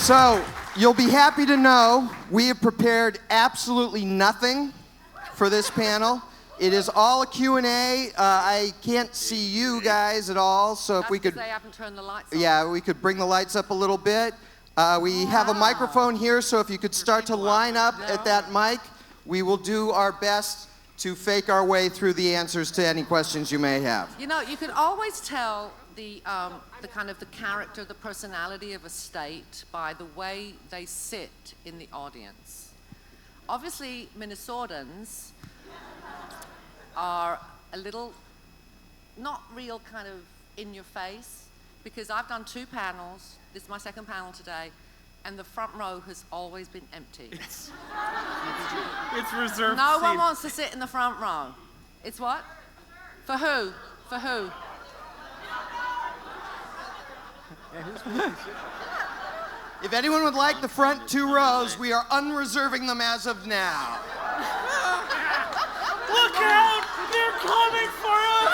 So, you'll be happy to know we have prepared absolutely nothing for this panel. It is all a Q&A. I can't see you guys at all, so if we could... They haven't turned the lights on. Yeah, we could bring the lights up a little bit. We have a microphone here, so if you could start to line up at that mic, we will do our best to fake our way through the answers to any questions you may have. You know, you could always tell the kind of the character, the personality of a state by the way they sit in the audience. Obviously, Minnesotans are a little, not real kind of in your face, because I've done 2 panels. This is my 2nd panel today, and the front row has always been empty. It's reserved. No one wants to sit in the front row. It's what? For who? For who? If anyone would like the front 2 rows, we are unreserving them as of now. Look out! They're coming for us!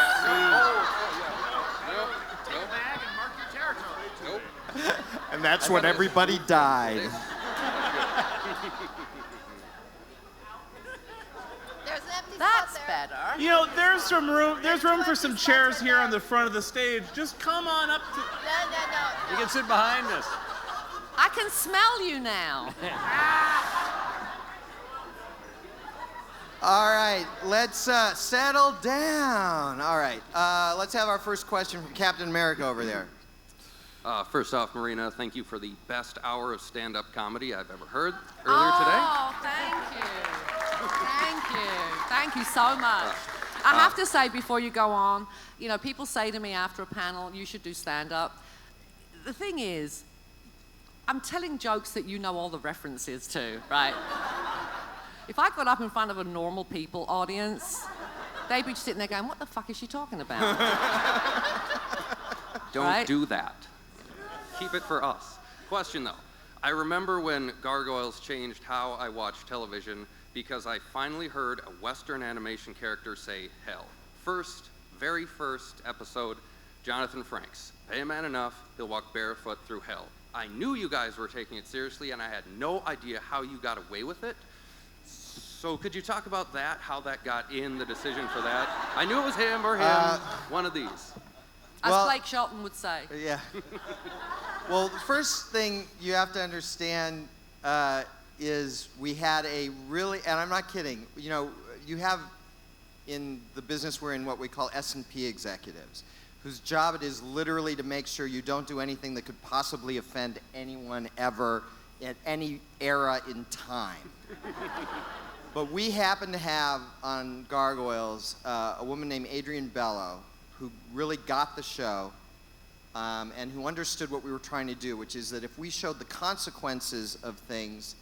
And that's when everybody died. There's an empty That's spot there. better. You know, there's room for some chairs here on the front of the stage. Just come on up to... No. You can sit behind us. I can smell you now. All right, let's settle down. All right, let's have our first question from Captain America over there. First off, Marina, thank you for the best hour of stand-up comedy I've ever heard earlier today. Oh, thank you. Thank you. Thank you so much. I have to say before you go on, you know, people say to me after a panel, you should do stand-up. The thing is, I'm telling jokes that you know all the references to, right? If I got up in front of a normal people audience, they'd be sitting there going, what the fuck is she talking about? Don't do that. Keep it for us. Question though. I remember when Gargoyles changed how I watch television because I finally heard a Western animation character say hell. Very first episode, Jonathan Frakes. Pay a man enough, he'll walk barefoot through hell. I knew you guys were taking it seriously and I had no idea how you got away with it. So could you talk about that, how that got in the decision for that? I knew it was him or him, one of these. As Blake Shelton would say. Yeah. Well, the first thing you have to understand is we had a really, and I'm not kidding, you know, you have in the business we're in what we call S&P executives, whose job it is literally to make sure you don't do anything that could possibly offend anyone ever at any era in time. But we happen to have on Gargoyles a woman named Adrienne Bello who really got the show and who understood what we were trying to do, which is that if we showed the consequences of things,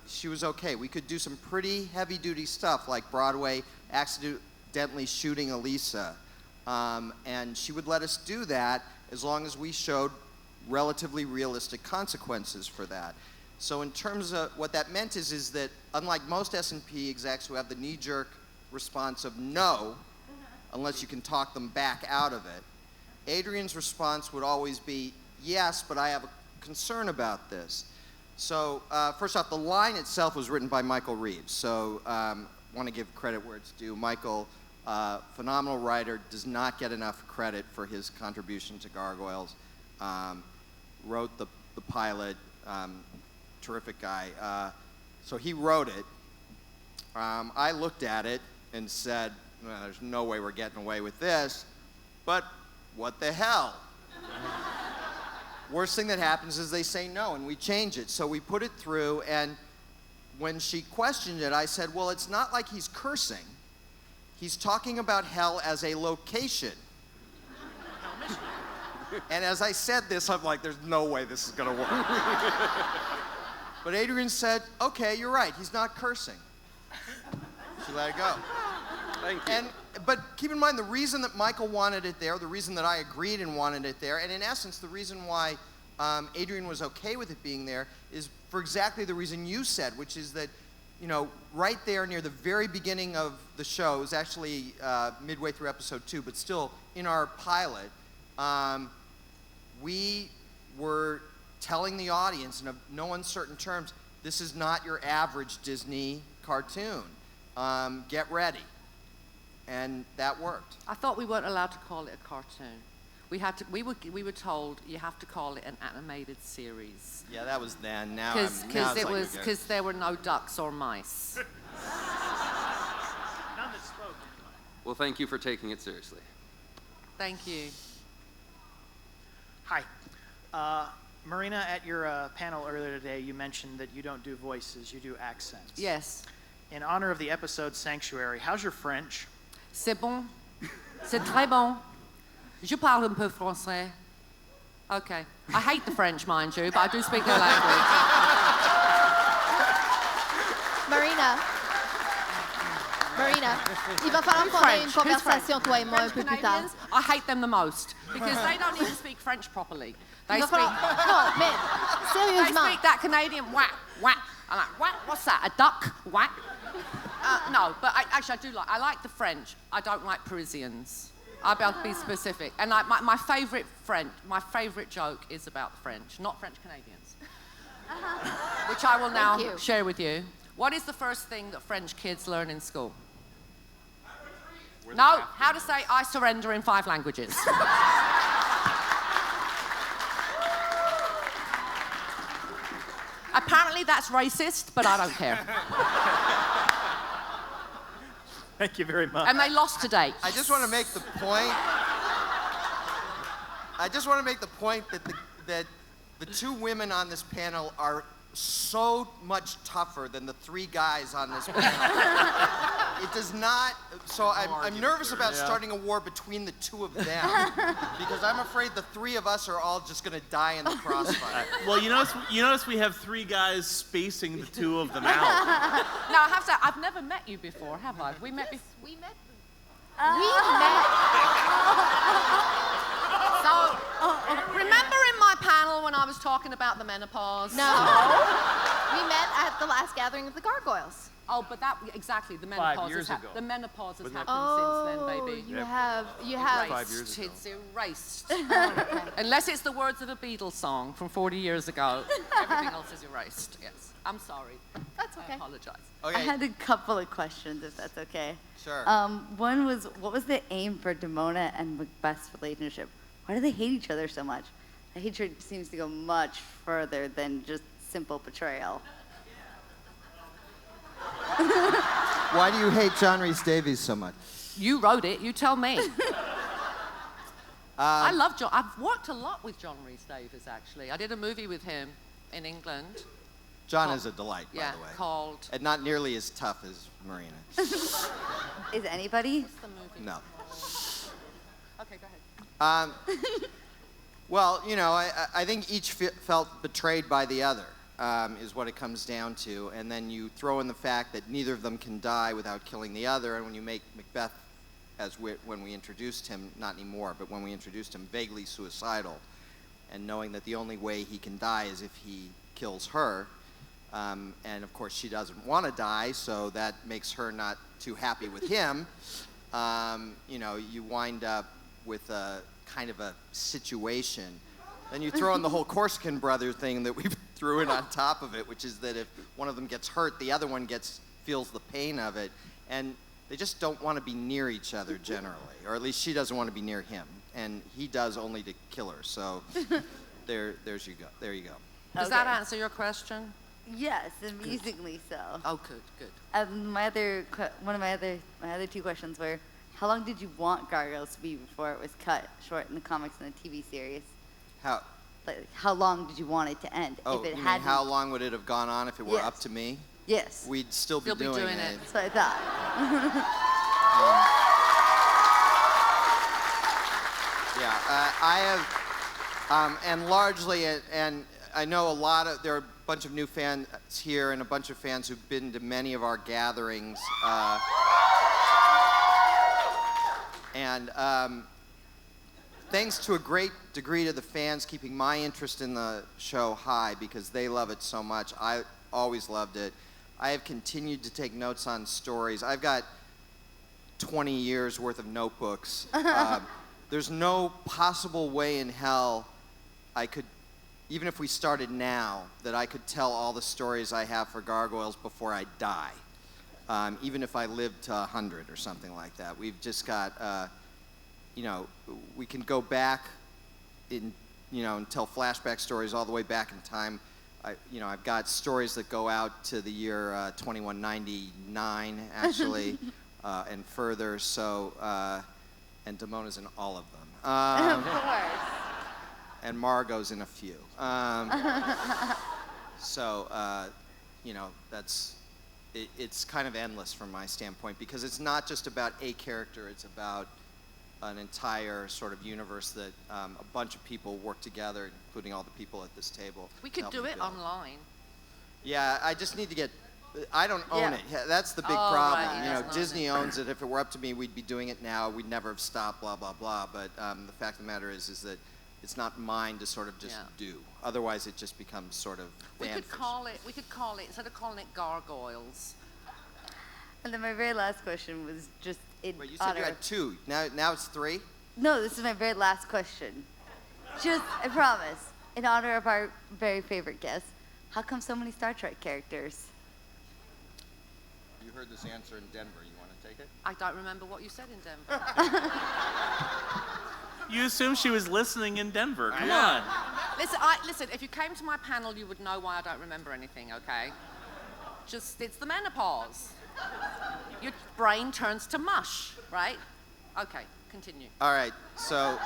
she was okay. We could do some pretty heavy-duty stuff like Broadway accidentally shooting Elisa, and she would let us do that as long as we showed relatively realistic consequences for that. So in terms of what that meant is that unlike most S&P execs who have the knee-jerk response of no, unless you can talk them back out of it, Adrienne's response would always be, yes, but I have a concern about this. So first off, the line itself was written by Michael Reeves. So I want to give credit where it's due. Michael, phenomenal writer, does not get enough credit for his contribution to Gargoyles. Wrote the pilot, terrific guy. So he wrote it. I looked at it and said, well, there's no way we're getting away with this, but what the hell? Worst thing that happens is they say no, and we change it. So we put it through, and when she questioned it, I said, well, it's not like he's cursing. He's talking about hell as a location. And as I said this, I'm like, there's no way this is going to work. But Adrienne said, okay, you're right, he's not cursing. She let it go. Thank you. But keep in mind, the reason that Michael wanted it there, the reason that I agreed and wanted it there, and in essence, the reason why Adrienne was okay with it being there is for exactly the reason you said, which is that, you know, right there near the very beginning of the show, it was actually midway through episode 2, but still in our pilot, we were telling the audience in no uncertain terms, this is not your average Disney cartoon. Get ready. And that worked. I thought we weren't allowed to call it a cartoon. We were told you have to call it an animated series. Yeah, that was then. Now Because there were no ducks or mice. None that spoke. Well, thank you for taking it seriously. Thank you. Hi. Marina, at your panel earlier today, you mentioned that you don't do voices, you do accents. Yes. In honor of the episode Sanctuary, how's your French? C'est bon. C'est très bon. Je parle un peu français. Okay. I hate the French, mind you, but I do speak their language. Marina, il va falloir qu'on ait une conversation, toi et moi, un peu plus tard. I hate them the most because they don't even speak French properly. They Il va speak, falloir... Non, mais they sérieusement. speak that Canadian whack, whack. I'm like, what? What's that? A duck? Whack? No, but I like the French. I don't like Parisians. I'll be specific. And my favorite joke is about the French, not French Canadians, which I will now share with you. What is the first thing that French kids learn in school? No, how to say I surrender in 5 languages. Apparently that's racist, but I don't care. Thank you very much. And they lost today. I just want to make the point. That the 2 women on this panel are so much tougher than the 3 guys on this panel. It does not. So I'm nervous about starting a war between the 2 of them because I'm afraid the 3 of us are all just going to die in the crossfire. Well, you notice we have 3 guys spacing the 2 of them out. No, I have to say, I've never met you before, have I? We met before. We met. So, remember in my panel when I was talking about the menopause? No. We met at the last gathering of the Gargoyles. Oh, but exactly, the menopause 5 years ago. The menopause has happened since then, baby. You have. Erased. 5 years ago. It's erased. Unless it's the words of a Beatles song from 40 years ago. Everything else is erased, yes. I'm sorry. That's okay. I apologize. I Okay, had a couple of questions, if that's okay. sure. One was, what was the aim for Demona and Macbeth's relationship? Why do they hate each other so much? The hatred seems to go much further than just simple betrayal. Why do you hate John Rhys Davies so much? You wrote it, you tell me. I love John. I've worked a lot with John Rhys Davies, actually. I did a movie with him in England. John is a delight, by Yeah, the way. called... And not nearly as tough as Marina. Is anybody? What's the movie? No. Okay, go ahead. Well, I think each felt betrayed by the other, is what it comes down to. And then you throw in the fact that neither of them can die without killing the other. And when you make Macbeth, when we introduced him, not anymore, but when we introduced him, vaguely suicidal, and knowing that the only way he can die is if he kills her. And of course, she doesn't want to die, so that makes her not too happy with him. You wind up with a kind of a situation. Then you throw in the whole Corsican brother thing that we threw in on top of it, which is that if one of them gets hurt, the other one feels the pain of it, and they just don't want to be near each other generally, or at least she doesn't want to be near him, and he does only to kill her. So there you go. Does that answer your question? Yes, amusingly so. Oh, good. My other 2 questions were, how long did you want Gargoyles to be before it was cut short in the comics and the TV series? How? Like, how long did you want it to end? Oh, if it you mean hadn't... how long would it have gone on if it were Yes. up to me? Yes. We'd still be doing it. That's what I thought. I have, and largely, and I know there are a bunch of new fans here and a bunch of fans who've been to many of our gatherings. Thanks to a great degree to the fans keeping my interest in the show high because they love it so much. I always loved it. I have continued to take notes on stories. I've got 20 years worth of notebooks. There's no possible way in hell I could even if we started now, that I could tell all the stories I have for Gargoyles before I die. Even if I lived to 100 or something like that. We've just got, you know, we can go back in, you know, and tell flashback stories all the way back in time. You know, I've got stories that go out to the year 2199, actually, and further. So, and Demona's in all of them. Of course. And Margot's in a few. So, you know, it's kind of endless from my standpoint, because it's not just about a character, it's about an entire sort of universe that a bunch of people work together, including all the people at this table. We could do it online. Yeah, I just need to get, I don't own it. Yeah, that's the big Oh, problem. right, You know, yes, Disney owns it. If it were up to me, we'd be doing it now. We'd never have stopped, blah, blah, blah. But the fact of the matter is that it's not mine to sort of just do. Otherwise, it just becomes sort of We could call it, instead of calling it Gargoyles. And then my very last question was just in Wait, you said honor you of- had 2. Now it's 3? No, this is my very last question. Just, I promise, in honor of our very favorite guest, how come so many Star Trek characters? You heard this answer in Denver. You want to take it? I don't remember what you said in Denver. You assume she was listening in Denver. Come on. Listen, if you came to my panel, you would know why I don't remember anything, okay? Just, it's the menopause. Your brain turns to mush, right? Okay, continue. All right. So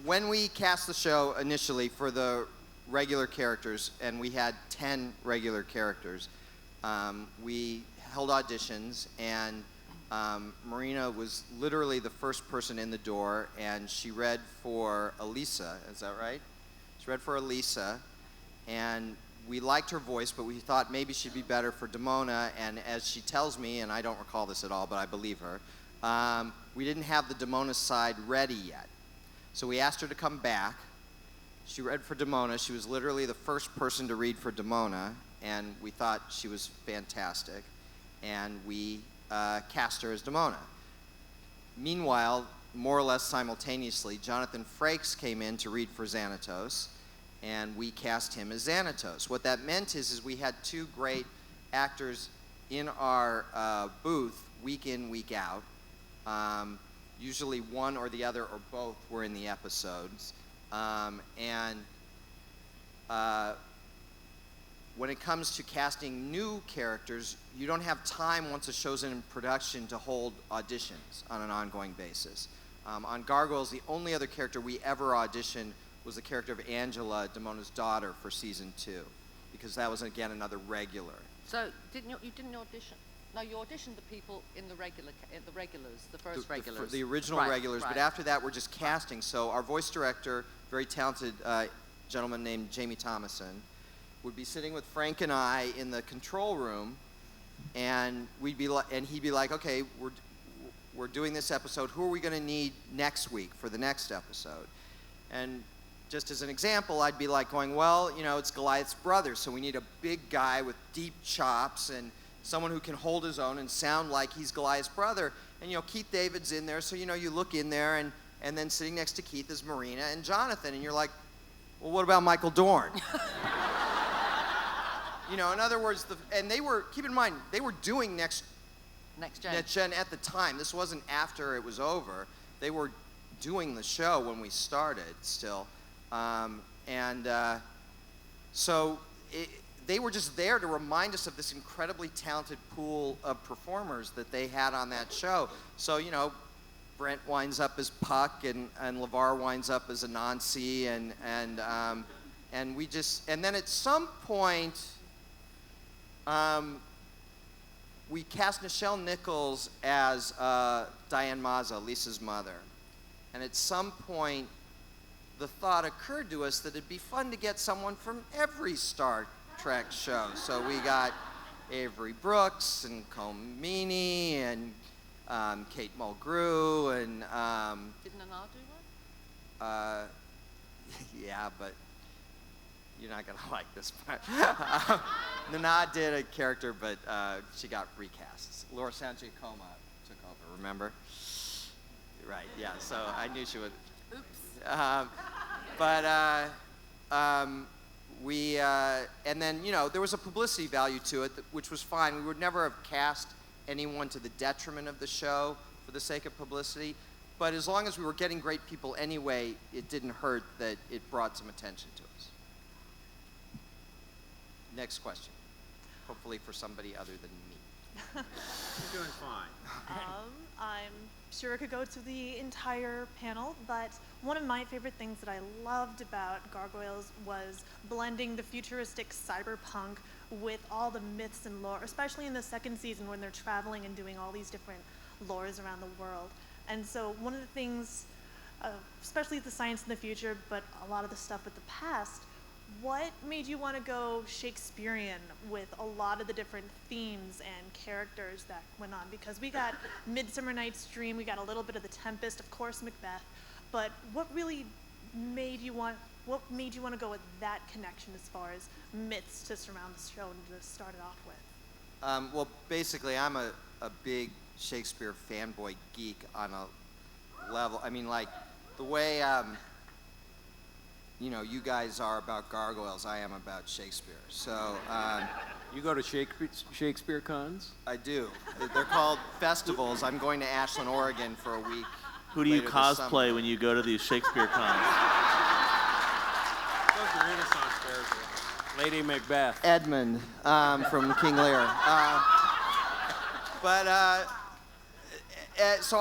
when we cast the show initially for the regular characters, and we had 10 regular characters, we held auditions, and Marina was literally the first person in the door, and she read for Elisa. Is that right? She read for Elisa, and we liked her voice, but we thought maybe she'd be better for Demona. And as she tells me, and I don't recall this at all, but I believe her, we didn't have the Demona side ready yet. So we asked her to come back. She read for Demona. She was literally the first person to read for Demona, and we thought she was fantastic. And we cast her as Demona. Meanwhile, more or less simultaneously, Jonathan Frakes came in to read for Xanatos, and we cast him as Xanatos. What that meant is we had 2 great actors in our booth week in, week out. Usually one or the other or both were in the episodes. When it comes to casting new characters, you don't have time once a show's in production to hold auditions on an ongoing basis. On Gargoyles, the only other character we ever auditioned was the character of Angela, Demona's daughter, for season 2, because that was, again, another regular. So you didn't audition? No, you auditioned the people in the regulars, the first regulars. The original Right, regulars, right. but after that, we're just casting. So our voice director, very talented gentleman named Jamie Thomason, would be sitting with Frank and I in the control room, and he'd be like, okay, we're doing this episode. Who are we going to need next week for the next episode? And just as an example, I'd be like going, well, you know, it's Goliath's brother, so we need a big guy with deep chops and someone who can hold his own and sound like he's Goliath's brother. And, you know, Keith David's in there, so, you know, you look in there, and then sitting next to Keith is Marina and Jonathan, and you're like, well, what about Michael Dorn? You know, in other words, and they were, keep in mind, they were doing Next Gen at the time. This wasn't after it was over. They were doing the show when we started still. So they were just there to remind us of this incredibly talented pool of performers that they had on that show. So, you know, Brent winds up as Puck, and LeVar winds up as Anansi, and then at some point, we cast Nichelle Nichols as Diane Maza, Lisa's mother. And at some point, the thought occurred to us that it'd be fun to get someone from every Star Trek show. So we got Avery Brooks and Colm Meaney and Kate Mulgrew and Didn't Anna do one? yeah, but you're not gonna like this part. Nana did a character, but she got recasts. Laura Sanchez Coma took over. Remember? Right. Yeah. So I knew she would. Oops. But and then, you know, there was a publicity value to it, which was fine. We would never have cast anyone to the detriment of the show for the sake of publicity. But as long as we were getting great people anyway, it didn't hurt that it brought some attention to us. Next question. Hopefully for somebody other than me. You're doing fine. I'm sure I could go to the entire panel, but one of my favorite things that I loved about Gargoyles was blending the futuristic cyberpunk with all the myths and lore, especially in the second season when they're traveling and doing all these different lores around the world. And so one of the things, especially the science in the future, but a lot of the stuff with the past, what made you want to go Shakespearean with a lot of the different themes and characters that went on? Because we got Midsummer Night's Dream, we got a little bit of The Tempest, of course Macbeth, but what really made you want to go with that connection as far as myths to surround the show and to start it off with? Well, basically, I'm a big Shakespeare fanboy geek on a level. I mean, like, the way, you know, you guys are about Gargoyles, I am about Shakespeare. So, You go to Shakespeare cons? I do. They're called festivals. I'm going to Ashland, Oregon for a week. Who do you later this cosplay summer. when you go to these Shakespeare cons? Those are Renaissance fairs. Lady Macbeth. Edmund from King Lear. So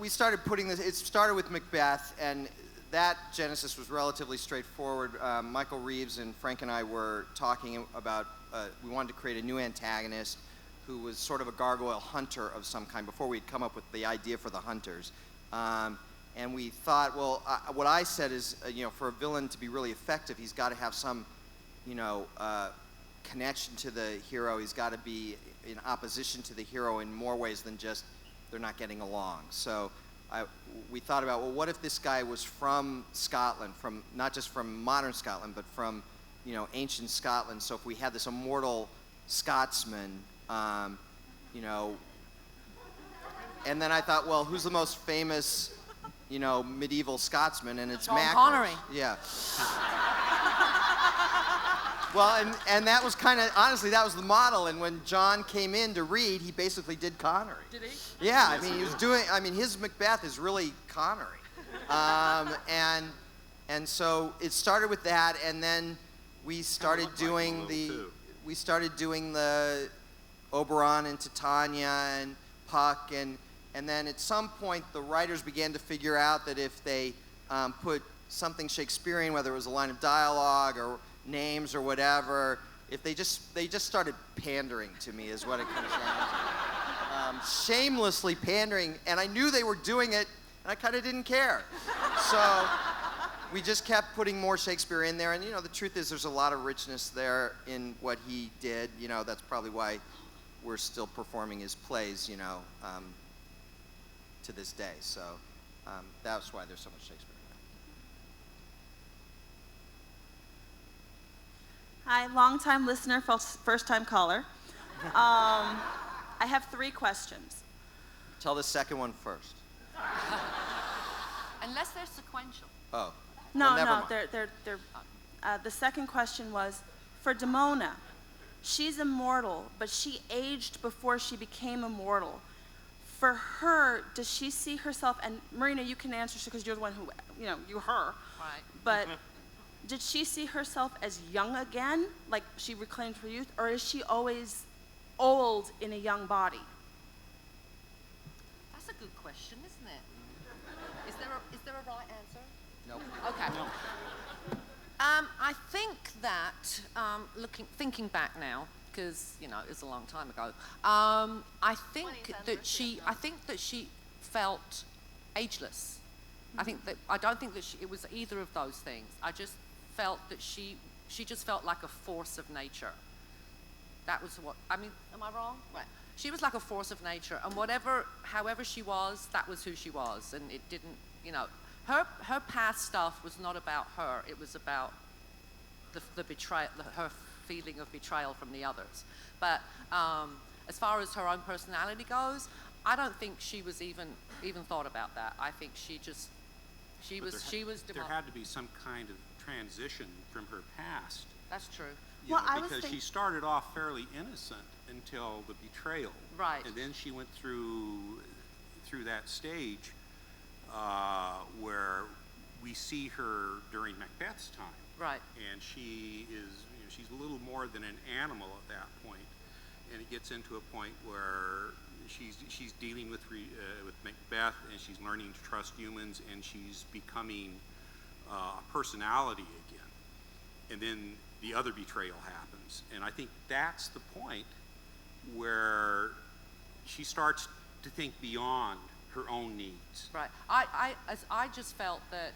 we started putting this, it started with Macbeth, and that genesis was relatively straightforward. Michael Reeves and Frank and I were talking about, we wanted to create a new antagonist who was sort of a gargoyle hunter of some kind before we'd come up with the idea for the hunters. And we thought, well, what I said is, you know, for a villain to be really effective, he's got to have some, you know, connection to the hero. He's got to be in opposition to the hero in more ways than just they're not getting along. So we thought about, well, what if this guy was from Scotland, from not just from modern Scotland, but from, you know, ancient Scotland. So if we had this immortal Scotsman, you know, and then I thought, well, who's the most famous, you know, medieval Scotsman? And it's Sean Mac. Connery. Yeah. Well, and that was kind of, honestly, that was the model. And when John came in to read, he basically did Connery. Did he? Yeah, I mean, he was doing, I mean, his Macbeth is really Connery. And so it started with that, and then we started doing we started doing the Oberon and Titania and Puck, and then at some point the writers began to figure out that if they put something Shakespearean, whether it was a line of dialogue or names or whatever, if they just started pandering to me is what it comes down to. Shamelessly pandering, and I knew they were doing it, and I kind of didn't care. So we just kept putting more Shakespeare in there, and you know, the truth is there's a lot of richness there in what he did. You know, that's probably why we're still performing his plays, you know, to this day. So that's why there's so much Shakespeare in Hi, long-time listener, first-time caller. I have 3 questions. there. Tell the second one first. Unless they're sequential. Oh. No, well, never no, mind. they're the second question was, for Demona, she's immortal, but she aged before she became immortal. For her, does she see herself, and Marina, you can answer because you're the one who, you know, you're her. Right. But did she see herself as young again, like she reclaimed her youth, or is she always old in a young body? That's a good question, isn't it? Is there a right answer? Nope. Okay. I think that thinking back now, because you know it was a long time ago. I think that she felt ageless. I don't think that it was either of those things. I just felt that she just felt like a force of nature. That was what I mean. Am I wrong? Right. She was like a force of nature, and however she was, that was who she was, and it didn't, you know. Her past stuff was not about her. It was about the betrayal, her feeling of betrayal from the others. But as far as her own personality goes, I don't think she was even thought about that. I think she just She But was there had to be some kind of transition from her past. That's true. You know, because she started off fairly innocent until the betrayal. Right. And then she went through that stage where we see her during Macbeth's time. Right. And she is, you know, she's a little more than an animal at that point. And it gets into a point where she's dealing with Macbeth, and she's learning to trust humans, and she's becoming a personality again. And then the other betrayal happens. And I think that's the point where she starts to think beyond her own needs. Right. I just felt that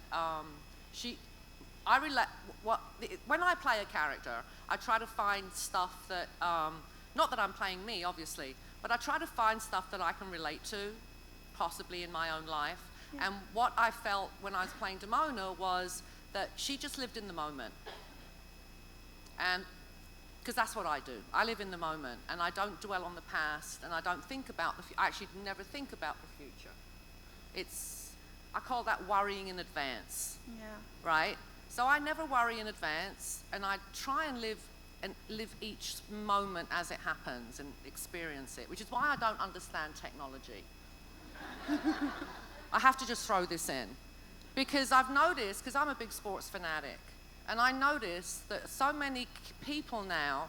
when I play a character, I try to find stuff that, not that I'm playing me, obviously, but I try to find stuff that I can relate to, possibly in my own life. Yeah. And what I felt when I was playing Demona was that she just lived in the moment. And because that's what I do. I live in the moment, and I don't dwell on the past, and I don't think about I actually never think about the future. I call that worrying in advance. Yeah. Right? So I never worry in advance, and I try and live each moment as it happens and experience it, which is why I don't understand technology. I have to just throw this in. Because I've noticed, because I'm a big sports fanatic, and I noticed that so many people now,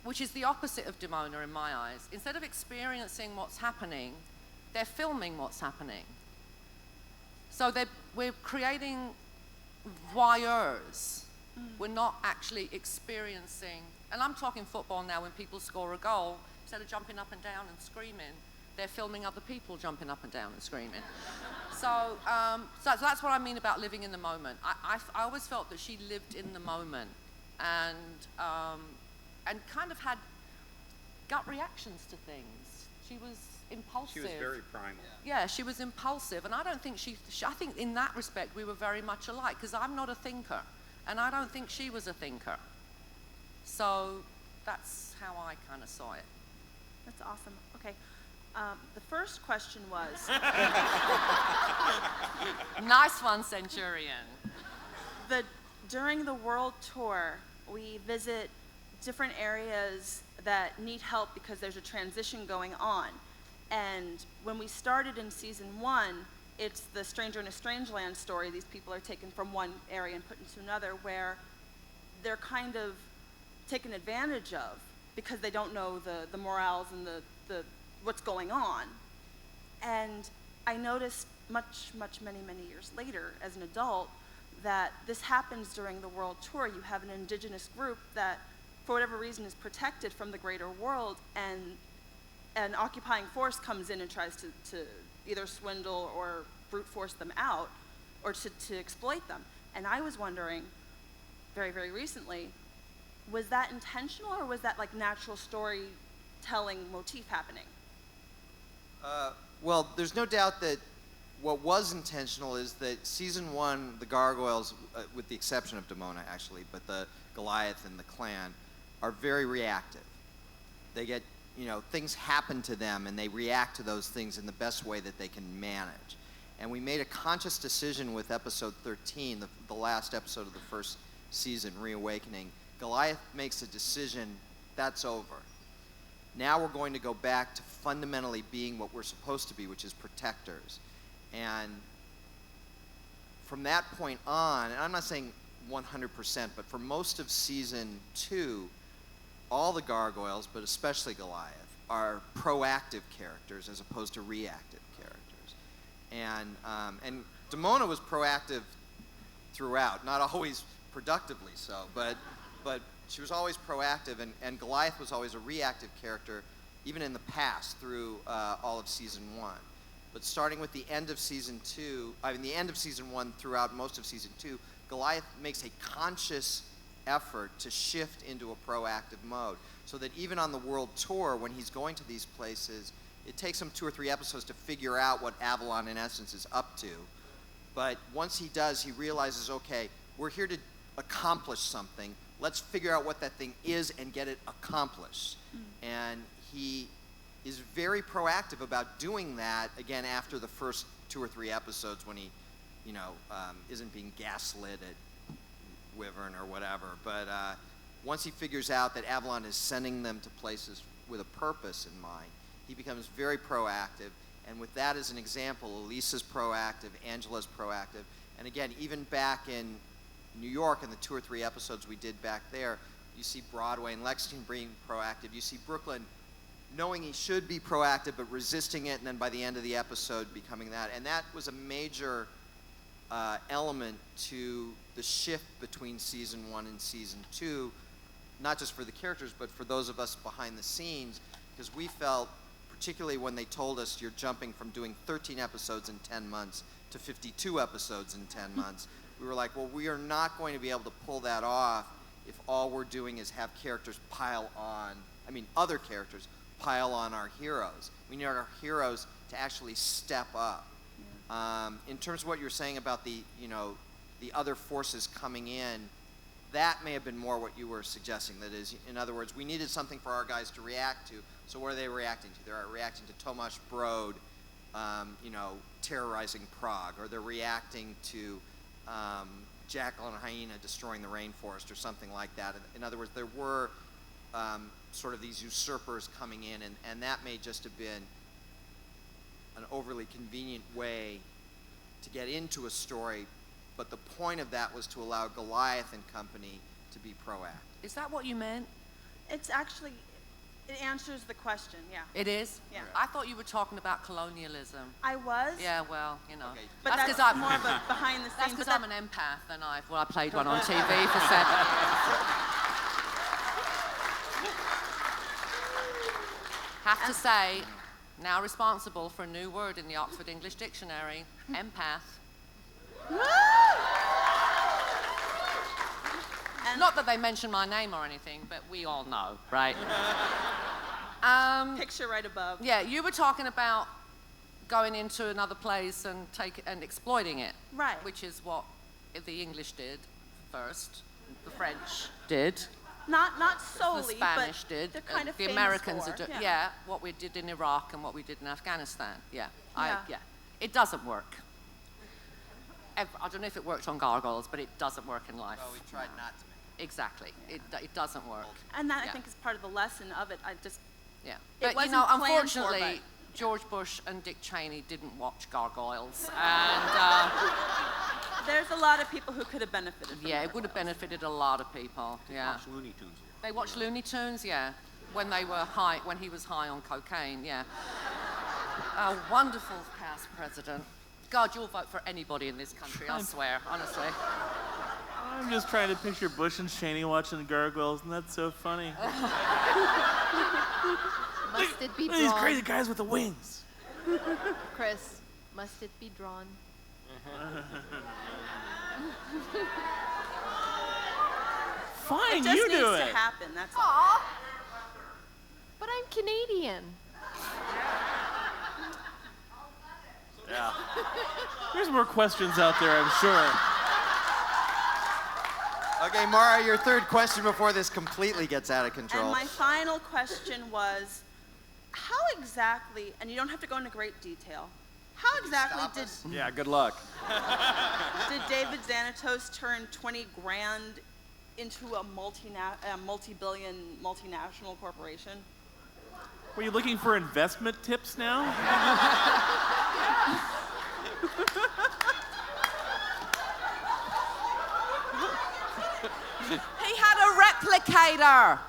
which is the opposite of Demona in my eyes, instead of experiencing what's happening, they're filming what's happening. So we're creating voyeurs. We're not actually experiencing, and I'm talking football now, when people score a goal, instead of jumping up and down and screaming, they're filming other people jumping up and down and screaming. So that's what I mean about living in the moment. I always felt that she lived in the moment and kind of had gut reactions to things. She was impulsive. She was very primal. Yeah, she was impulsive, and I don't think I think in that respect we were very much alike, because I'm not a thinker, and I don't think she was a thinker. So that's how I kind of saw it. That's awesome. Okay. The first question was... Nice one, Centurion. During the world tour, we visit different areas that need help because there's a transition going on. And when we started in season 1, it's the Stranger in a Strange Land story. These people are taken from one area and put into another, where they're kind of taken advantage of because they don't know the morals and the what's going on. And I noticed many years later as an adult that this happens during the world tour. You have an indigenous group that, for whatever reason, is protected from the greater world, and an occupying force comes in and tries to either swindle or brute force them out, or to exploit them. And I was wondering, very, very recently, was that intentional, or was that like natural storytelling motif happening? Well, there's no doubt that what was intentional is that season 1, the Gargoyles, with the exception of Demona actually, but the Goliath and the clan, are very reactive. They get, things happen to them, and they react to those things in the best way that they can manage. And we made a conscious decision with episode 13, the last episode of the first season, Reawakening. Goliath makes a decision, that's over. Now we're going to go back to fundamentally being what we're supposed to be, which is protectors. And from that point on, and I'm not saying 100%, but for most of season 2, all the Gargoyles, but especially Goliath, are proactive characters as opposed to reactive characters. And Demona was proactive throughout, not always productively so, but she was always proactive, and Goliath was always a reactive character, even in the past through all of season 1. But starting with the end of season 1 throughout most of season 2, Goliath makes a conscious effort to shift into a proactive mode, so that even on the world tour, when he's going to these places, it takes him 2 or 3 episodes to figure out what Avalon in essence is up to. But once he does, he realizes, okay, we're here to accomplish something. Let's figure out what that thing is and get it accomplished. And he is very proactive about doing that, again, after the first 2 or 3 episodes when he isn't being gaslit at Wyvern or whatever. But once he figures out that Avalon is sending them to places with a purpose in mind, he becomes very proactive. And with that as an example, Elisa's proactive, Angela's proactive. And again, even back in New York in the 2 or 3 episodes we did back there, you see Broadway and Lexington being proactive. You see Brooklyn knowing he should be proactive but resisting it, and then by the end of the episode becoming that. And that was a major element to the shift between season 1 and season 2, not just for the characters, but for those of us behind the scenes, because we felt, particularly when they told us you're jumping from doing 13 episodes in 10 months to 52 episodes in 10 months, we were like, well, we are not going to be able to pull that off if all we're doing is have characters other characters pile on our heroes. We need our heroes to actually step up. In terms of what you're saying about the other forces coming in, that may have been more what you were suggesting. That is, in other words, we needed something for our guys to react to. So what are they reacting to? They're reacting to Tomasz Brod, terrorizing Prague, or they're reacting to Jackal and Hyena destroying the rainforest, or something like that. In other words, there were sort of these usurpers coming in, and that may just have been an overly convenient way to get into a story, but the point of that was to allow Goliath and company to be proactive. Is that what you meant? It's actually, it answers the question, yeah. It is? Yeah. I thought you were talking about colonialism. I was. Yeah, well, Okay. But that's more of a behind the scenes. That's because I'm an empath, and I played one on TV for 7. Have to say, now responsible for a new word in the Oxford English Dictionary, empath. Not that they mention my name or anything, but we all know, right? Picture right above. Yeah, you were talking about going into another place and exploiting it. Right. Which is what the English did first, the French did. Not solely, the Spanish but did. they're kind of the famous Americans for, are doing. yeah. What we did in Iraq and what we did in Afghanistan. Yeah. Yeah. It doesn't work. I don't know if it worked on Gargoyles, but it doesn't work in life. Well, we tried not to make it. Exactly. It doesn't work. And that I think is part of the lesson of it. Yeah. It But wasn't unfortunately, planned for, George Bush and Dick Cheney didn't watch Gargoyles, and there's a lot of people who could have benefited from it would have benefited a lot of people. Yeah. Watch Looney Tunes. They watched Looney Tunes, yeah, when he was high on cocaine, yeah. A wonderful past president. God, you'll vote for anybody in this country, I swear, honestly. I'm just trying to picture Bush and Cheney watching Gargoyles, and that's so funny. Must it be Look at these drawn? crazy guys with the wings. Chris, must it be drawn? Fine, It just you needs do to it. happen, that's all. Aw, but I'm Canadian. Yeah. There's more questions out there, I'm sure. Okay, Mara, your third question before this completely gets out of And control. my final question was, how exactly, and you don't have to go into great detail, how exactly did Yeah, good luck. David Xanatos turn 20 grand into a multi-billion multinational corporation? Were you looking for investment tips now? He had a replicator.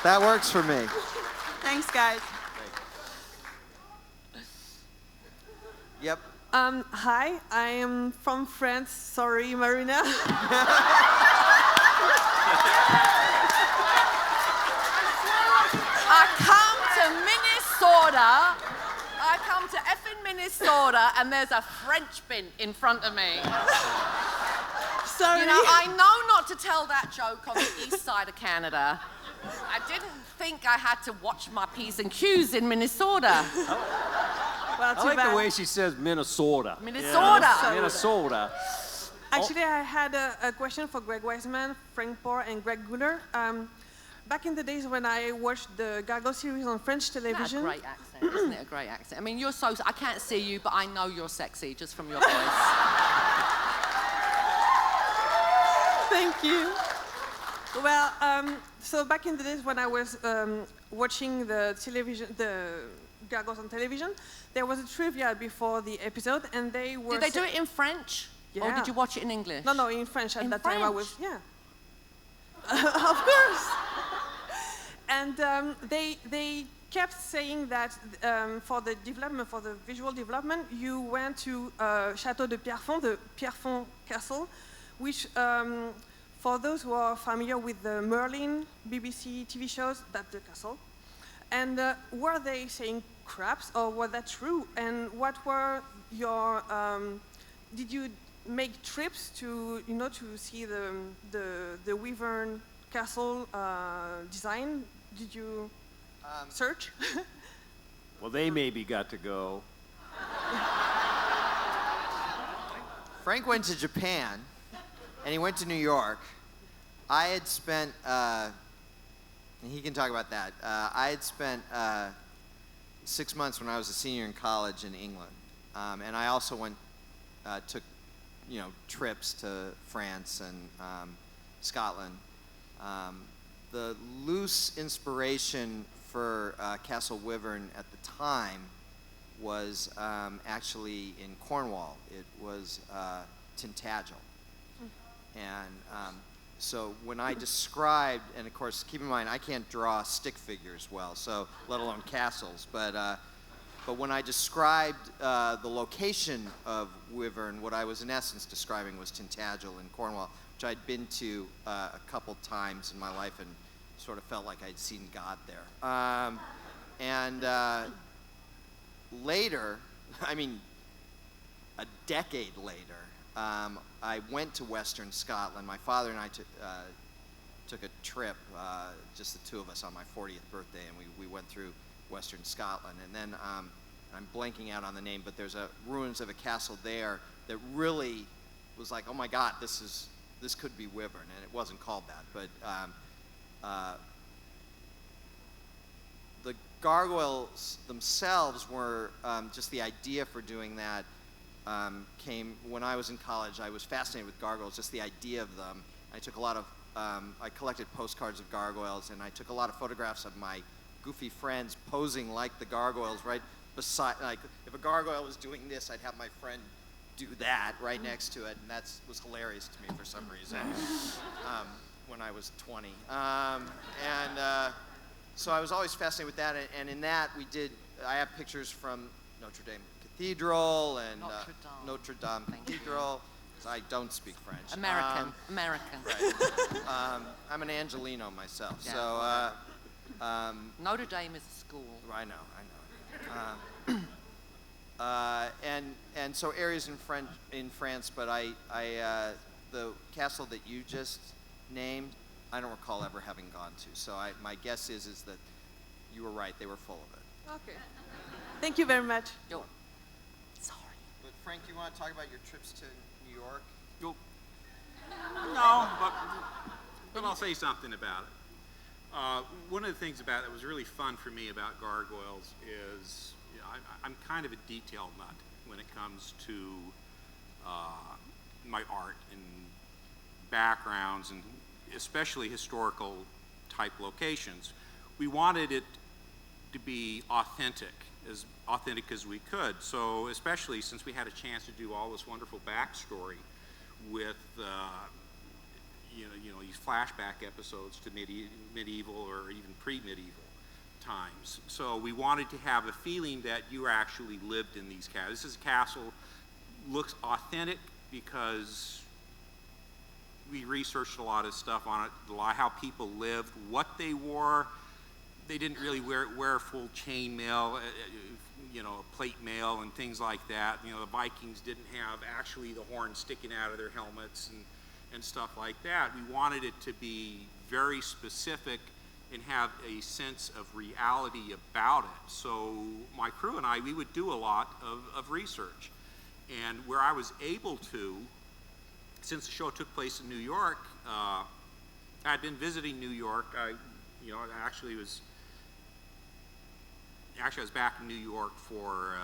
That works for me. Thanks, guys. Yep. Hi, I am from France. Sorry, Marina. I come to Minnesota. I come to effing Minnesota, and there's a French bin in front of me. Sorry. You know, I know not to tell that joke on the east side of Canada. I didn't think I had to watch my P's and Q's in Minnesota. Well, I like the way she says Minnesota. Minnesota. Minnesota. Actually, I had a question for Greg Weisman, Frank Poor, and Greg Guler. Back in the days when I watched the Gargoyle series on French television, Great accent. Isn't it a great accent? I mean, you're so, I can't see you, but I know you're sexy just from your voice. Thank you. Well, so back in the days when I was watching the Gargoyles on television, there was a trivia before the episode, and they were. Did they do it in French? Yeah. Or did you watch it in English? No, in French at In that time. I French? was, yeah. Of course. And they kept saying that for the development, for the visual development, you went to Château de Pierrefonds, the Pierrefonds Castle, which, for those who are familiar with the Merlin BBC TV shows, that's the castle. And were they saying craps, or was that true? And what were your, did you make trips to, to see the Wyvern Castle design? Did you search? Well, they maybe got to go. Frank went to Japan, and he went to New York. I had spent, and he can talk about that. I had spent 6 months when I was a senior in college in England, and I also took, trips to France and Scotland. The loose inspiration for Castle Wyvern at the time was actually in Cornwall. It was Tintagel. And so when I described, and of course, keep in mind, I can't draw stick figures well, so let alone castles, but when I described the location of Wyvern, what I was in essence describing was Tintagel in Cornwall, which I'd been to a couple times in my life and sort of felt like I'd seen God there. Later, I mean, a decade later, I went to Western Scotland. My father and I took a trip, just the two of us, on my 40th birthday, and we went through Western Scotland. And then, I'm blanking out on the name, but there's ruins of a castle there that really was like, oh my God, this could be Wyvern, and it wasn't called that. But the gargoyles themselves were just the idea for doing that came when I was in college. I was fascinated with gargoyles, just the idea of them. I took a lot of, I collected postcards of gargoyles, and I took a lot of photographs of my goofy friends posing like the gargoyles right beside, like if a gargoyle was doing this, I'd have my friend do that right next to it, and that was hilarious to me for some reason when I was 20. So I was always fascinated with that, and in that I have pictures from Notre Dame Cathedral and Notre Dame Cathedral. I don't speak French. American. Right. I'm an Angelino myself, yeah. So. Notre Dame is a school. I know. And so areas in France, but the castle that you just named, I don't recall ever having gone to. So my guess is that you were right. They were full of it. Okay. Thank you very much. Sorry. But Frank, you want to talk about your trips to New York? No, but I'll say something about it. One of the things about it that was really fun for me about Gargoyles is I'm kind of a detail nut when it comes to my art and backgrounds, and especially historical type locations. We wanted it to be authentic as we could. So especially since we had a chance to do all this wonderful backstory with these flashback episodes to medieval or even pre-medieval times. So we wanted to have a feeling that you actually lived in these castles. This is a castle, looks authentic because we researched a lot of stuff on it, how people lived, what they wore. They didn't really wear full chain mail, plate mail and things like that. The Vikings didn't have actually the horns sticking out of their helmets and stuff like that. We wanted it to be very specific and have a sense of reality about it. So my crew and I, we would do a lot of research. And where I was able to, since the show took place in New York, I'd been visiting New York. I actually was actually I was back in New York for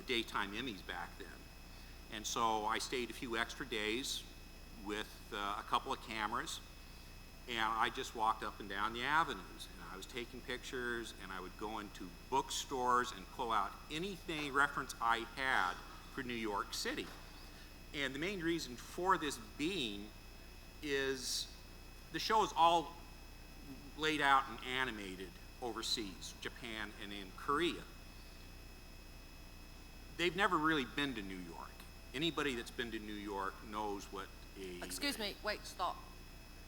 daytime Emmys back then. And so I stayed a few extra days with a couple of cameras, and I just walked up and down the avenues, and I was taking pictures, and I would go into bookstores and pull out anything reference I had for New York City. And the main reason for this being is the show is all laid out and animated overseas, Japan and in Korea. They've never really been to New York. Anybody that's been to New York knows what a... Excuse me, wait, stop.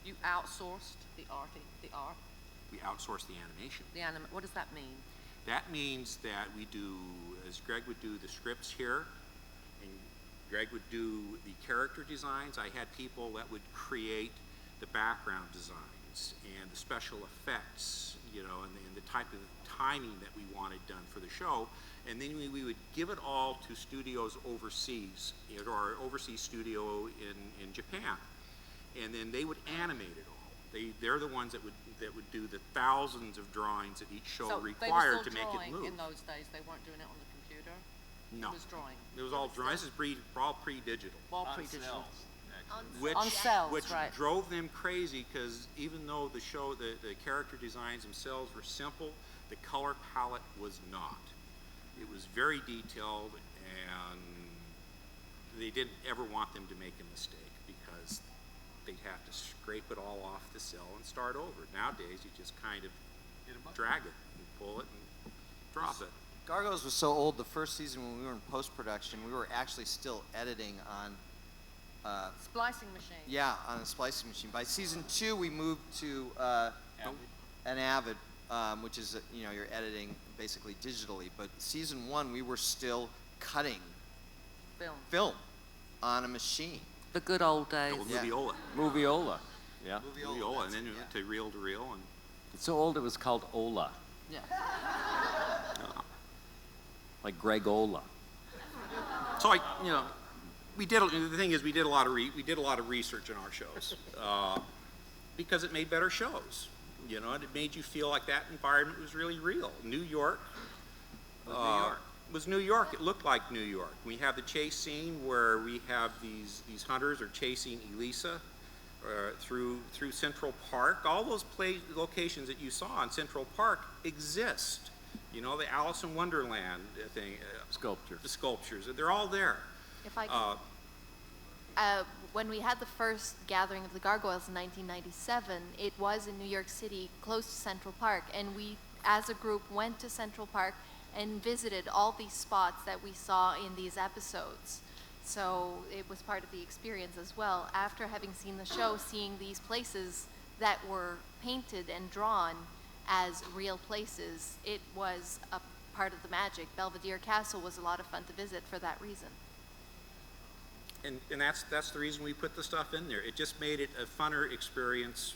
You outsourced the art? We outsource the animation. What does that mean? That means that we do, as Greg would do the scripts here, and Greg would do the character designs. I had people that would create the background designs and the special effects, you know, and the type of timing that we wanted done for the show. And then we would give it all to studios overseas, or our overseas studio in Japan. And then they would animate it all. They're the ones that would do the thousands of drawings that each show required to make it move. In those days, they weren't doing it on the computer? No. It was drawing? It was all drawing. This is all pre-digital. All pre-digital. Which right. drove them crazy, because even though the show, the character designs themselves were simple, the color palette was not. It was very detailed, and they didn't ever want them to make a mistake, because they'd have to scrape it all off the cell and start over. Nowadays, you just kind of drag it and pull it and drop it. Gargoyles was so old, the first season when we were in post-production, we were actually still editing on... splicing machine. Yeah, on a splicing machine. By season 2, we moved to an Avid, which is, you know, you're editing basically digitally. But season 1, we were still cutting film on a machine. The good old days. The old Moviola. Moviola, yeah. Moviola, and then you went to reel to reel. And It's so old it was called Ola. Yeah. Like Greg Ola. So we did. The thing is, we did a lot of research in our shows because it made better shows. You know, and it made you feel like that environment was really real. New York was New York. It looked like New York. We have the chase scene where we have these hunters are chasing Elisa through Central Park. All those locations that you saw in Central Park exist. You know, the Alice in Wonderland thing. Sculpture. The sculptures. They're all there. If I could, when we had the first gathering of the Gargoyles in 1997, it was in New York City, close to Central Park, and we, as a group, went to Central Park and visited all these spots that we saw in these episodes. So it was part of the experience as well. After having seen the show, seeing these places that were painted and drawn as real places, it was a part of the magic. Belvedere Castle was a lot of fun to visit for that reason. And that's the reason we put the stuff in there. It just made it a funner experience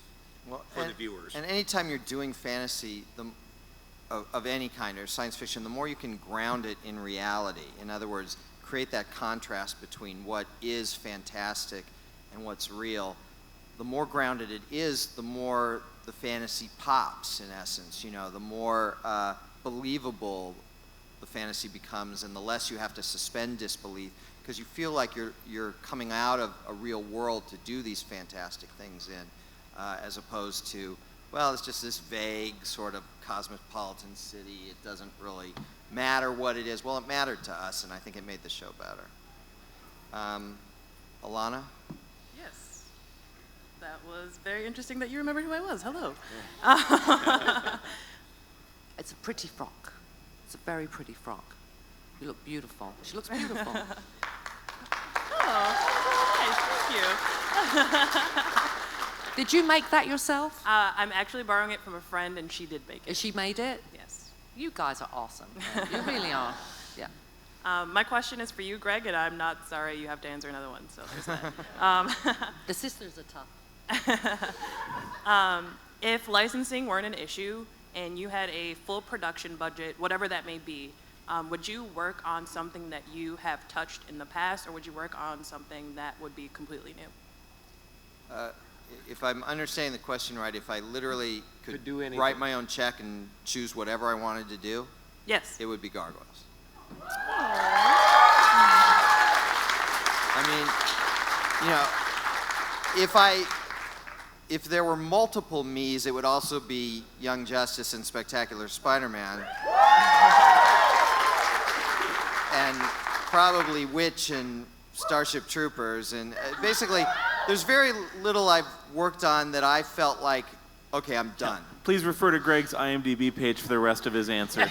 for the viewers. And anytime you're doing fantasy of any kind, or science fiction, the more you can ground it in reality. In other words, create that contrast between what is fantastic and what's real. The more grounded it is, the more the fantasy pops, in essence. You know, the more believable the fantasy becomes, and the less you have to suspend disbelief, because you feel like you're coming out of a real world to do these fantastic things in, as opposed to, well, it's just this vague sort of cosmopolitan city. It doesn't really matter what it is. Well, it mattered to us, and I think it made the show better. Alana? Yes. That was very interesting that you remembered who I was. Hello. It's a pretty frock. It's a very pretty frock. You look beautiful. She looks beautiful. Oh, nice. Thank you. Did you make that yourself? I'm actually borrowing it from a friend, and she did make it. She made it? Yes. You guys are awesome. You really are. Yeah. My question is for you, Greg, and I'm not sorry you have to answer another one, so there's that. The sisters are tough. If licensing weren't an issue and you had a full production budget, whatever that may be, would you work on something that you have touched in the past, or would you work on something that would be completely new? If I'm understanding the question right, if I literally could do anything. write my own check and choose whatever I wanted to do, Yes. it would be Gargoyles. I mean, you know, if there were multiple me's, it would also be Young Justice and Spectacular Spider-Man. And probably Witch and Starship Troopers. And basically, there's very little I've worked on that I felt like, okay, I'm done. Please refer to Greg's IMDb page for the rest of his answer.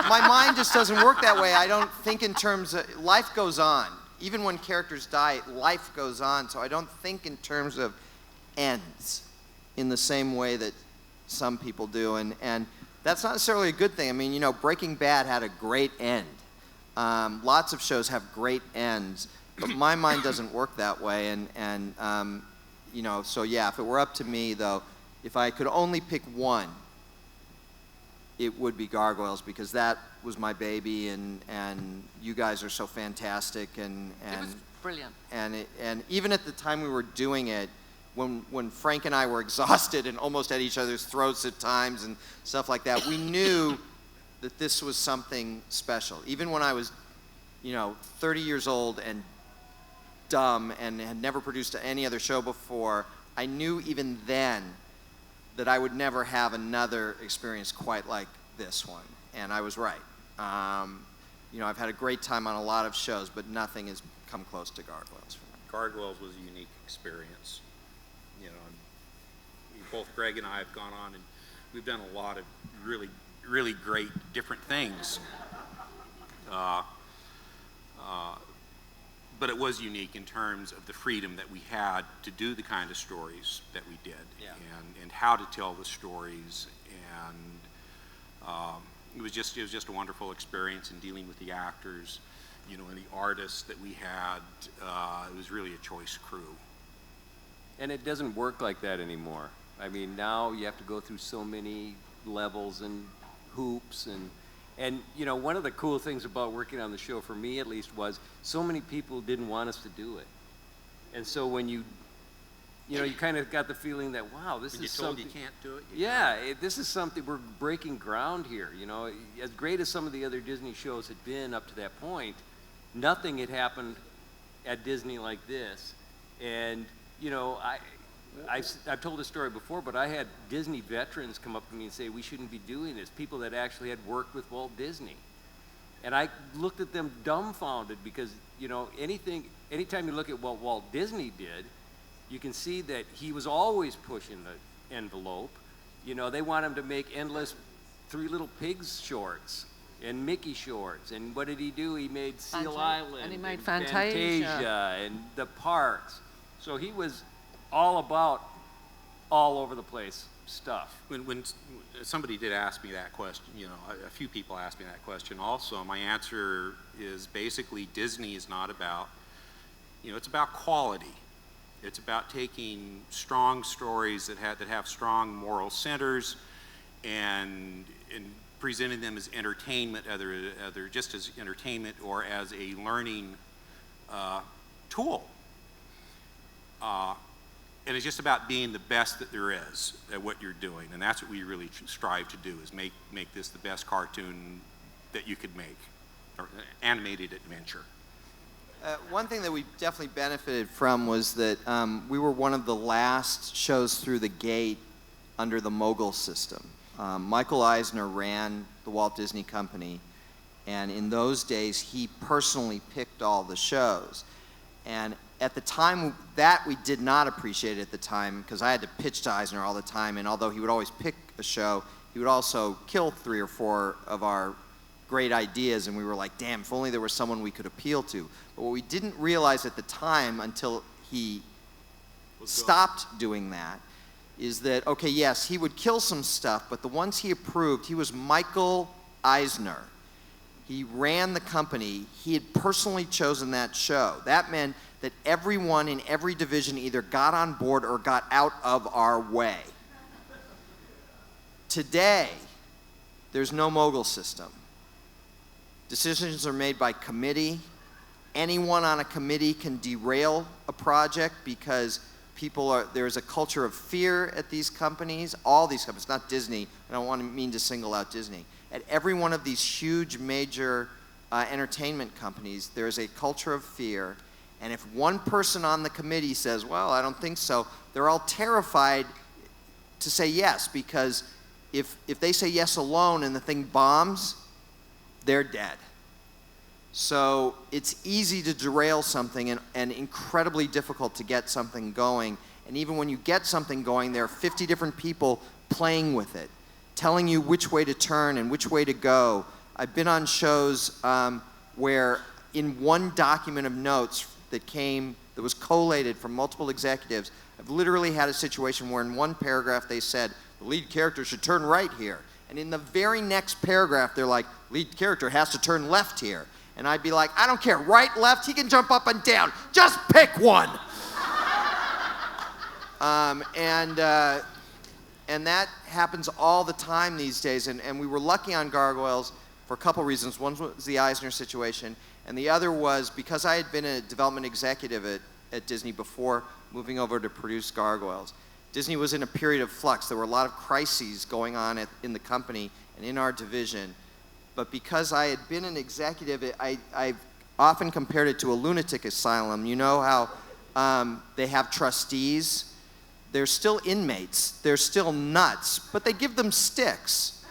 My mind just doesn't work that way. I don't think in terms of, life goes on. Even when characters die, life goes on. So I don't think in terms of ends in the same way that some people do. And that's not necessarily a good thing. I mean, you know, Breaking Bad had a great end. Lots of shows have great ends. But my mind doesn't work that way. And you know, so yeah, if it were up to me, though, if I could only pick one, it would be Gargoyles, because that was my baby, and you guys are so fantastic, and It was brilliant. and even at the time we were doing it, when Frank and I were exhausted and almost at each other's throats at times and stuff like that, we knew that this was something special. Even when I was, you know, 30 years old and dumb and had never produced any other show before, I knew even then that I would never have another experience quite like this one, and I was right. You know, I've had a great time on a lot of shows, but nothing has come close to Gargoyles. Gargoyles was a unique experience. You know, and both Greg and I have gone on and we've done a lot of really, really great different things. But it was unique in terms of the freedom that we had to do the kind of stories that we did, and how to tell the stories, and it was just a wonderful experience in dealing with the actors, you know, and the artists that we had. It was really a choice crew. And it doesn't work like that anymore. I mean, now you have to go through so many levels and hoops, and you know, one of the cool things about working on the show, for me at least, was so many people didn't want us to do it. And so when you know, you kind of got the feeling that, wow, this is something. You can't do it. This is something, we're breaking ground here. You know, as great as some of the other Disney shows had been up to that point, nothing had happened at Disney like this. And you know, I've told this story before, but I had Disney veterans come up to me and say, we shouldn't be doing this. People that actually had worked with Walt Disney. And I looked at them dumbfounded, because, you know, anytime you look at what Walt Disney did, you can see that he was always pushing the envelope. You know, they want him to make endless Three Little Pigs shorts and Mickey shorts. And what did he do? He made Seal Island. And he made Fantasia. And the parks. So he was all about all over the place stuff. When somebody did ask me that question, you know, a few people asked me that question also, my answer is basically Disney is not about, you know, it's about quality. It's about taking strong stories that have strong moral centers and presenting them as entertainment, either just as entertainment or as a learning tool. And it's just about being the best that there is at what you're doing, and that's what we really strive to do, is make this the best cartoon that you could make, or animated adventure. One thing that we definitely benefited from was that we were one of the last shows through the gate under the mogul system. Michael Eisner ran the Walt Disney Company, and in those days he personally picked all the shows. And at the time, that we did not appreciate at the time, because I had to pitch to Eisner all the time, and although he would always pick a show, he would also kill 3 or 4 of our great ideas, and we were like, damn, if only there was someone we could appeal to. But what we didn't realize at the time, until he stopped doing that, is that, okay, yes, he would kill some stuff, but the ones he approved, he was Michael Eisner. He ran the company. He had personally chosen that show. That meant that everyone in every division either got on board or got out of our way. Today, there's no mogul system. Decisions are made by committee. Anyone on a committee can derail a project because there's a culture of fear at these companies, all these companies, not Disney. I don't mean to single out Disney. At every one of these huge major entertainment companies, there's a culture of fear. And if one person on the committee says, well, I don't think so, they're all terrified to say yes, because if they say yes alone and the thing bombs, they're dead. So it's easy to derail something and incredibly difficult to get something going. And even when you get something going, there are 50 different people playing with it, telling you which way to turn and which way to go. I've been on shows where in one document of notes that was collated from multiple executives, I've literally had a situation where in one paragraph they said, the lead character should turn right here. And in the very next paragraph, they're like, lead character has to turn left here. And I'd be like, I don't care, right, left, he can jump up and down. Just pick one. And that happens all the time these days. And we were lucky on Gargoyles for a couple reasons. One was the Eisner situation, and the other was because I had been a development executive at Disney before moving over to produce Gargoyles. Disney was in a period of flux. There were a lot of crises going on in the company and in our division. But because I had been an executive, I've often compared it to a lunatic asylum. You know how they have trustees? They're still inmates. They're still nuts, but they give them sticks.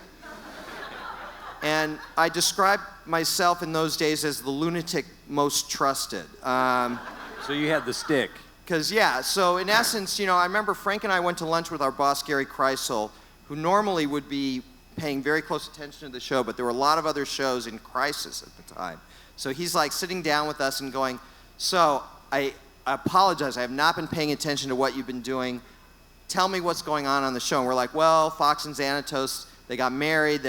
And I described myself in those days as the lunatic most trusted. So you had the stick. Because, yeah, so in essence, I remember Frank and I went to lunch with our boss, Gary Kreisel, who normally would be paying very close attention to the show, but there were a lot of other shows in crisis at the time. So he's like sitting down with us and going, so I apologize, I have not been paying attention to what you've been doing. Tell me what's going on the show. And we're like, well, Fox and Xanatos, they got married,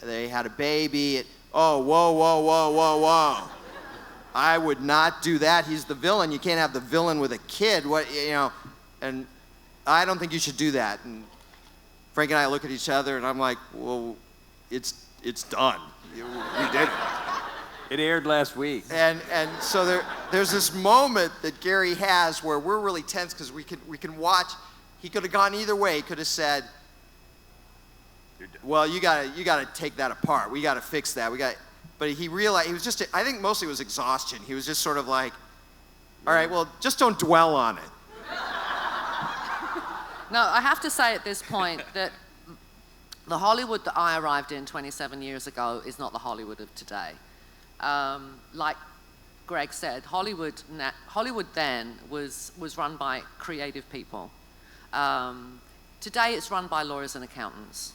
they had a baby. Oh, whoa, whoa, whoa, whoa, whoa. I would not do that. He's the villain. You can't have the villain with a kid. And I don't think you should do that. And Frank and I look at each other, and I'm like, well, it's done. We did it. It aired last week. And so there's this moment that Gary has where we're really tense because we can watch. He could have gone either way. He could have said, well, you gotta take that apart. We gotta fix that. But he realized, he was just, I think mostly it was exhaustion. He was just sort of like, all right, well, just don't dwell on it. No, I have to say at this point that the Hollywood that I arrived in 27 years ago is not the Hollywood of today. Like Greg said, Hollywood then was run by creative people. Today it's run by lawyers and accountants.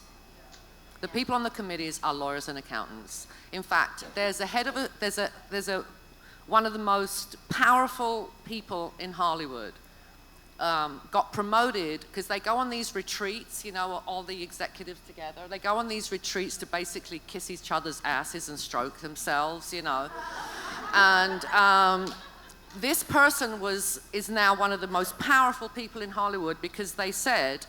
The people on the committees are lawyers and accountants. In fact, there's one of the most powerful people in Hollywood got promoted because they go on these retreats, all the executives together. They go on these retreats to basically kiss each other's asses and stroke themselves, And this person is now one of the most powerful people in Hollywood because they said,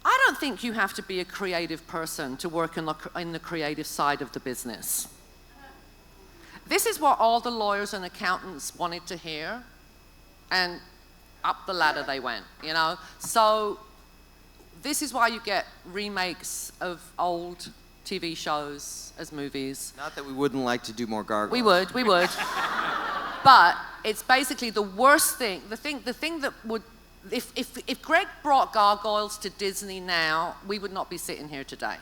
I don't think you have to be a creative person to work in the creative side of the business. This is what all the lawyers and accountants wanted to hear, and up the ladder they went, So this is why you get remakes of old TV shows as movies. Not that we wouldn't like to do more Gargoyles. We would. But it's basically the worst thing, the thing that would, if Greg brought Gargoyles to Disney now, we would not be sitting here today.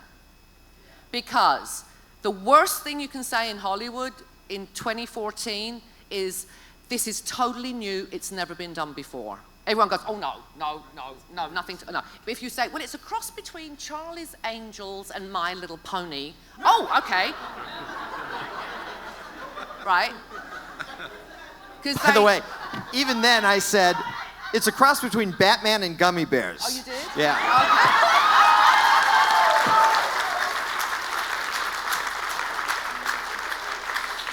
Because the worst thing you can say in Hollywood in 2014 is, this is totally new, it's never been done before. Everyone goes, oh no, nothing, no. But if you say, well, it's a cross between Charlie's Angels and My Little Pony, oh, okay. Right? By the way, even then I said, it's a cross between Batman and Gummy Bears. Oh, you did? Yeah. Okay.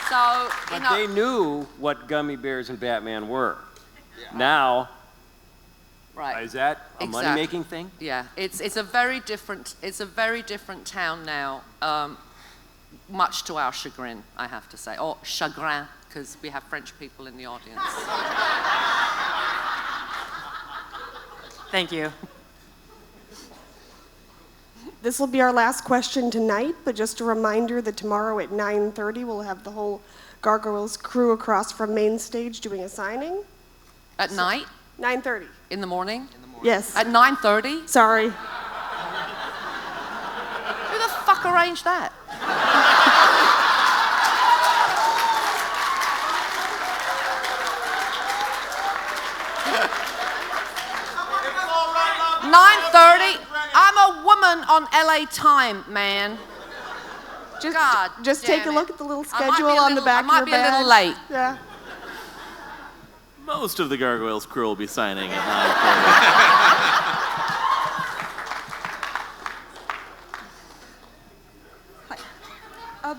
So, but they knew what Gummy Bears and Batman were. Yeah. Now, right. Is that a money-making thing? Yeah, it's a very different town now, much to our chagrin, I have to say, or chagrin, because we have French people in the audience. Thank you. This will be our last question tonight, but just a reminder that tomorrow at 9:30 we'll have the whole Gargoyles crew across from main stage doing a signing. At night? 9:30. In the morning? Yes. At 9:30? Sorry. Who the fuck arranged that? 9:30. I'm a woman on LA time, man. Just take a look at the little I might be schedule a on the little- back I might of be your a little badge. late. Yeah. Most of the Gargoyles crew will be signing at 9:30.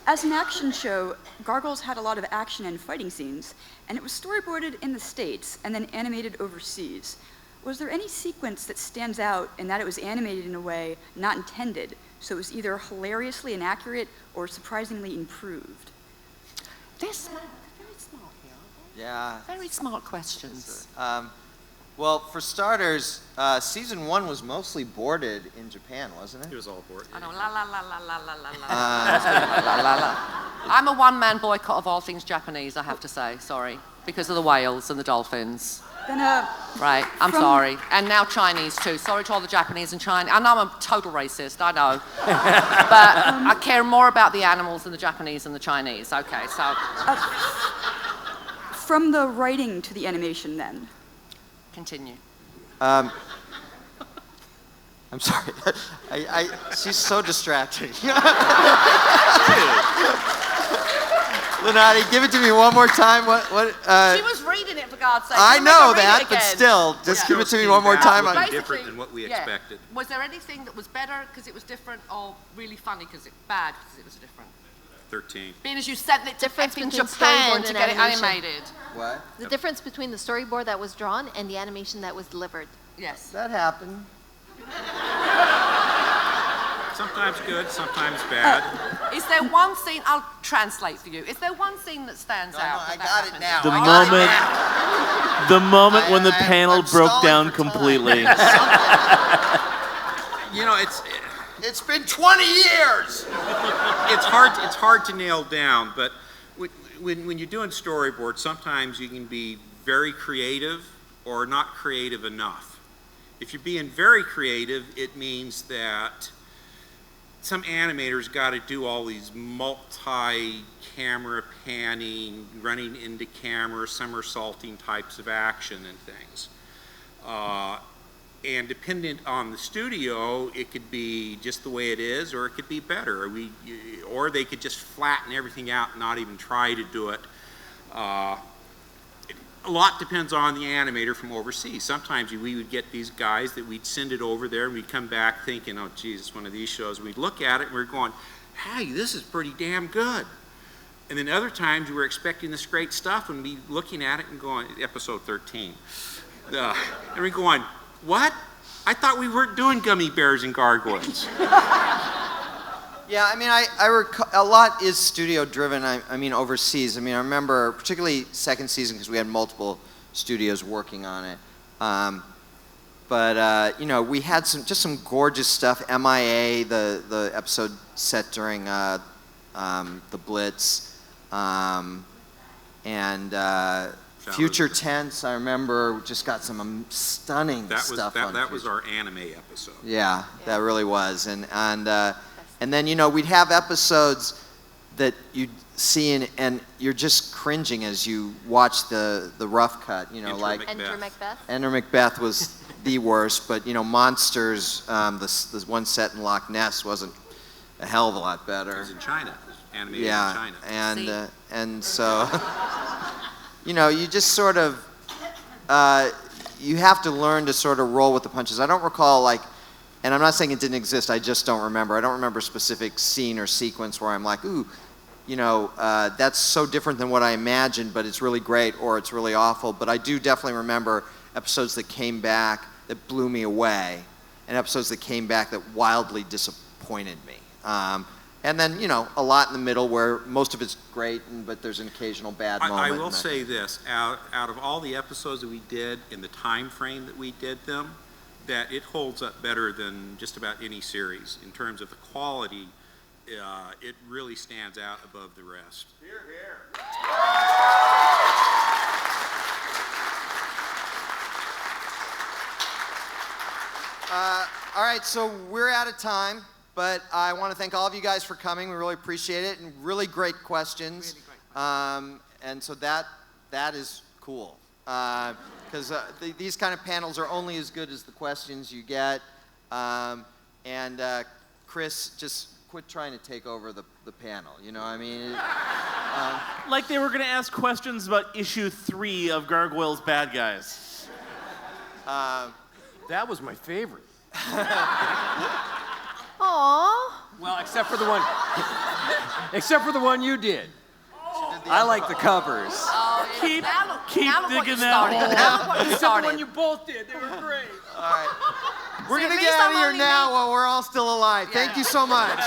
As an action show, Gargoyles had a lot of action and fighting scenes, and it was storyboarded in the States and then animated overseas. Was there any sequence that stands out in that it was animated in a way not intended, so it was either hilariously inaccurate or surprisingly improved? They're very smart here. Yeah. Very smart questions. Well, for starters, season 1 was mostly boarded in Japan, wasn't it? It was all boarded. I know, la la la la la la la la la. I'm a one-man boycott of all things Japanese, I have to say, sorry, because of the whales and the dolphins. Then, Right, I'm sorry. And now Chinese too. Sorry to all the Japanese and Chinese. I know I'm a total racist, I know. But I care more about the animals than the Japanese and the Chinese. Okay, so. From the writing to the animation then? Continue. I'm sorry. She's so distracting. Lenati, give it to me one more time. She was reading it, for God's sake. I Can we know read it that, but again? still, just give it to me one more time. Basically different than what we expected. Was there anything that was better because it was different, or really funny because it bad because it was different? 13. Being as you sent it to Difference effing between Japan storyboard to and get it animation. animated. What? The difference between the storyboard that was drawn and the animation that was delivered. Yes. That happened. Sometimes good, sometimes bad. Is there one scene, I'll translate for you, is there one scene that stands out? I got it now. The moment when the panel broke down completely. You know, it's been 20 years. It's hard to nail down, but when you're doing storyboard, sometimes you can be very creative or not creative enough. If you're being very creative, it means that some animators got to do all these multi-camera panning, running into camera, somersaulting types of action and things. And dependent on the studio, it could be just the way it is, or it could be better. Or they could just flatten everything out and not even try to do it. A lot depends on the animator from overseas. Sometimes we would get these guys that we'd send it over there and we'd come back thinking, oh geez, it's one of these shows. We'd look at it and we're going, hey, this is pretty damn good. And then other times we were expecting this great stuff and we looking at it and going, episode 13. And we're going, what? I thought we weren't doing gummy bears and gargoyles. Yeah, I mean, a lot is studio driven. I mean, overseas. I mean, I remember particularly second season because we had multiple studios working on it. But you know, we had some gorgeous stuff. MIA, the episode set during the Blitz, and Future Tense. I remember just got some stunning stuff. That was our anime episode. Yeah, that really was, and then, you know, we'd have episodes that you'd see and you're just cringing as you watch the rough cut, you know, like Enter Macbeth. Enter Macbeth was the worst, but, you know, Monsters, the one set in Loch Ness wasn't a hell of a lot better. It was in China. It was animated in China. And so, you know, you just sort of, you have to learn to sort of roll with the punches. I don't recall, like, and I'm not saying it didn't exist, I just don't remember. I don't remember a specific scene or sequence where I'm like, ooh, you know, that's so different than what I imagined, but it's really great, or it's really awful. But I do definitely remember episodes that came back that blew me away, and episodes that came back that wildly disappointed me. And then, a lot in the middle where most of it's great, but there's an occasional bad moment. I will say this, out of all the episodes that we did in the time frame that we did them, that it holds up better than just about any series. In terms of the quality, it really stands out above the rest. Hear, hear. All right, so we're out of time, but I want to thank all of you guys for coming. We really appreciate it, and really great questions. Really great questions. And so that is cool, because these kind of panels are only as good as the questions you get. And Chris, just quit trying to take over the panel. You know what I mean? Like they were going to ask questions about issue 3 of Gargoyles Bad Guys. That was my favorite. Aww. Well, except for the one you did. I like the covers. Oh, Keep now look what you digging that started. hole. Now look what you Except the started. one you both did. They were great. All right. We're See, going at to least get out I'm of here only now me. while we're all still alive. Thank you so much.